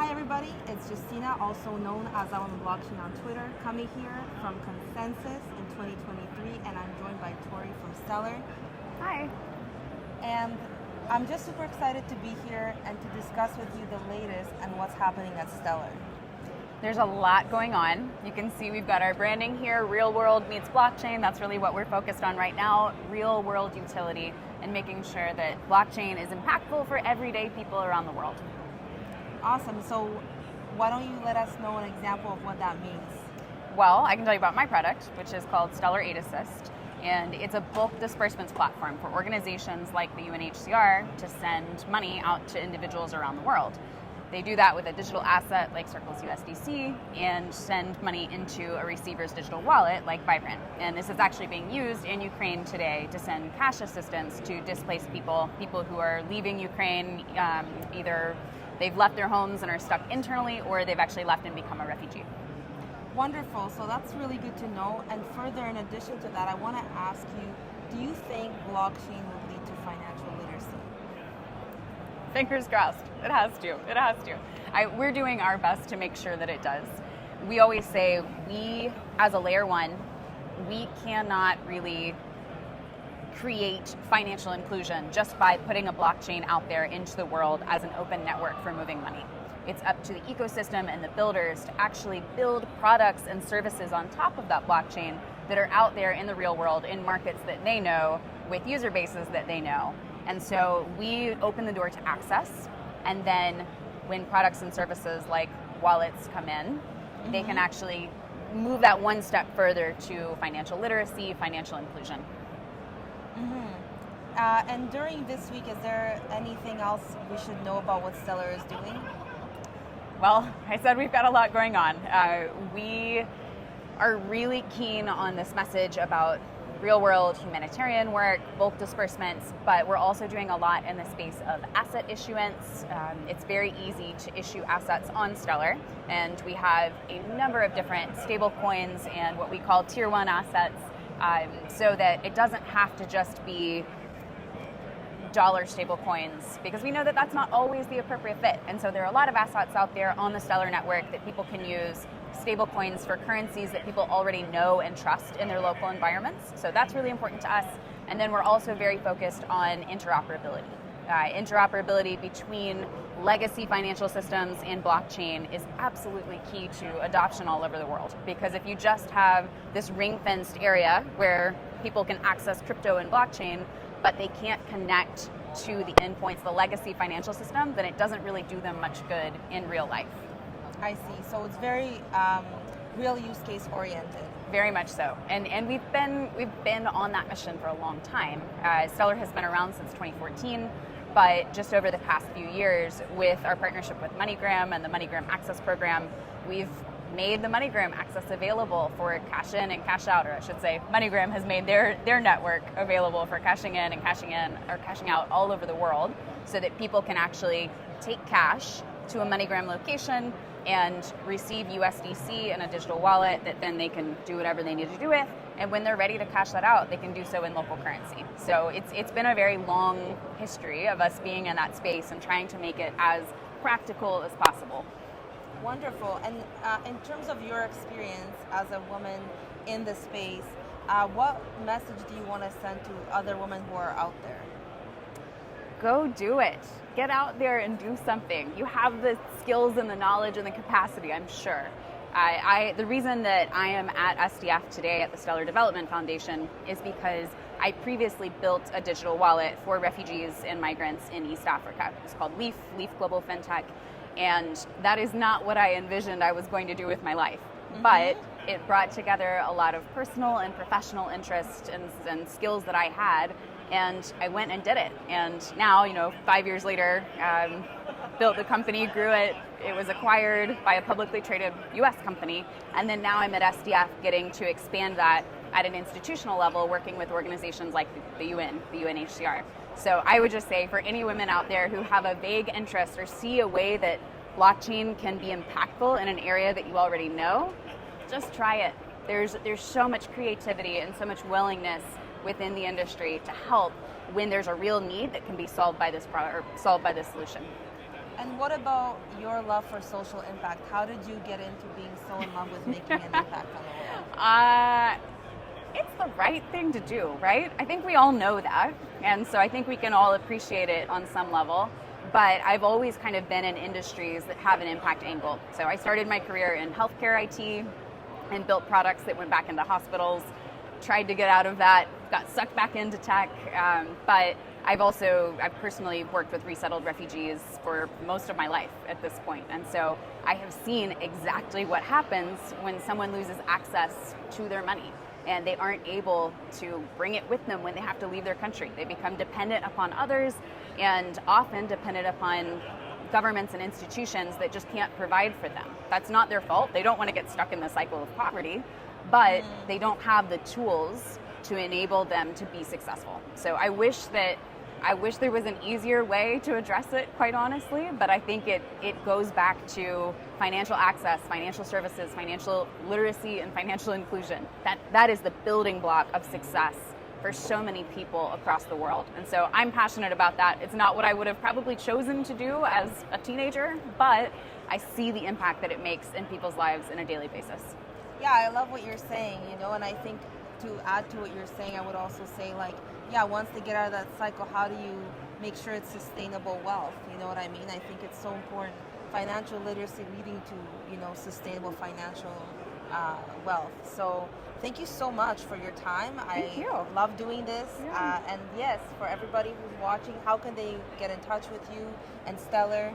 Hi everybody, it's Justyna, also known as I'm on the Blockchain on Twitter, coming here from Consensus in 2023, and I'm joined by Tori from Stellar. Hi. And I'm just super excited to be here and to discuss with you the latest and what's happening at Stellar. There's a lot going on. You can see we've got our branding here, real world meets blockchain. That's really what we're focused on right now, real world utility, and making sure that blockchain is impactful for everyday people around the world. Awesome. So why don't you let us know an example of what that means? Well, I can tell you about my product, which is called Stellar Aid Assist, and it's a bulk disbursements platform for organizations like the UNHCR to send money out to individuals around the world. They do that with a digital asset like Circle's USDC and send money into a receiver's digital wallet like Vibrant. And this is actually being used in Ukraine today to send cash assistance to displaced people who are leaving Ukraine, either they've left their homes and are stuck internally, or they've actually left and become a refugee. Wonderful. So that's really good to know. And further, in addition to that, I want to ask you, do you think blockchain would lead to financial literacy? Fingers crossed. It has to. It has to. We're doing our best to make sure that it does. We always say we, as a layer one, we cannot really create financial inclusion just by putting a blockchain out there into the world as an open network for moving money. It's up to the ecosystem and the builders to actually build products and services on top of that blockchain that are out there in the real world, in markets that they know, with user bases that they know. And so we open the door to access, and then when products and services like wallets come in, they can actually move that one step further to financial literacy, financial inclusion. And during this week, is there anything else we should know about what Stellar is doing? Well, I said we've got a lot going on. We are really keen on this message about real-world humanitarian work, bulk disbursements, but we're also doing a lot in the space of asset issuance. It's very easy to issue assets on Stellar, and we have a number of different stable coins and what we call tier one assets, so that it doesn't have to just be dollar stable coins, because we know that that's not always the appropriate fit. And so there are a lot of assets out there on the Stellar network that people can use, stable coins for currencies that people already know and trust in their local environments. So that's really important to us. And then we're also very focused on interoperability. Interoperability between legacy financial systems and blockchain is absolutely key to adoption all over the world. Because if you just have this ring-fenced area where people can access crypto and blockchain, but they can't connect to the endpoints, the legacy financial system, then it doesn't really do them much good in real life. I see. So it's very real use case oriented. Very much so, and we've been on that mission for a long time. Stellar has been around since 2014, but just over the past few years, with our partnership with MoneyGram and the MoneyGram Access Program, we've made the MoneyGram access available for cash in and cash out, or I should say, MoneyGram has made their network available for cashing in and cashing out all over the world, so that people can actually take cash to a MoneyGram location and receive USDC in a digital wallet that then they can do whatever they need to do with. And when they're ready to cash that out, they can do so in local currency. So it's been a very long history of us being in that space and trying to make it as practical as possible. Wonderful. And in terms of your experience as a woman in the space, what message do you want to send to other women who are out there? Go do it. Get out there and do something. You have the skills and the knowledge and the capacity, I'm sure. The reason that I am at SDF today at the Stellar Development Foundation is because I previously built a digital wallet for refugees and migrants in East Africa. It's called Leaf Global FinTech. And that is not what I envisioned I was going to do with my life. But it brought together a lot of personal and professional interest and skills that I had, and I went and did it. And now, 5 years later, built the company, grew it. It was acquired by a publicly traded US company. And then now I'm at SDF getting to expand that at an institutional level, working with organizations like the UN, the UNHCR. So I would just say, for any women out there who have a vague interest or see a way that blockchain can be impactful in an area that you already know, just try it. There's so much creativity and so much willingness within the industry to help when there's a real need that can be solved by this solution. And what about your love for social impact? How did you get into being so in love with making an impact on the world? It's the right thing to do, right? I think we all know that. And so I think we can all appreciate it on some level. But I've always kind of been in industries that have an impact angle. So I started my career in healthcare IT and built products that went back into hospitals, tried to get out of that, got sucked back into tech. But I've personally worked with resettled refugees for most of my life at this point. And so I have seen exactly what happens when someone loses access to their money and they aren't able to bring it with them when they have to leave their country. They become dependent upon others and often dependent upon governments and institutions that just can't provide for them. That's not their fault. They don't want to get stuck in the cycle of poverty, but they don't have the tools to enable them to be successful. So I wish there was an easier way to address it, quite honestly, but I think it goes back to financial access, financial services, financial literacy, and financial inclusion. That is the building block of success for so many people across the world. And so I'm passionate about that. It's not what I would have probably chosen to do as a teenager, but I see the impact that it makes in people's lives on a daily basis. Yeah, I love what you're saying, and I think to add to what you're saying, I would also say, once they get out of that cycle, how do you make sure it's sustainable wealth? You know what I mean? I think it's so important. Financial literacy leading to, sustainable financial wealth. So thank you so much for your time. Thank you. Love doing this. Yeah. And yes, for everybody who's watching, how can they get in touch with you and Stellar?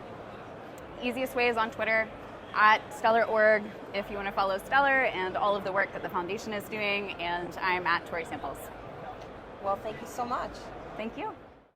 Easiest way is on Twitter, at Stellar.org, if you want to follow Stellar and all of the work that the foundation is doing, and I'm at Tori Samples. Well, thank you so much. Thank you.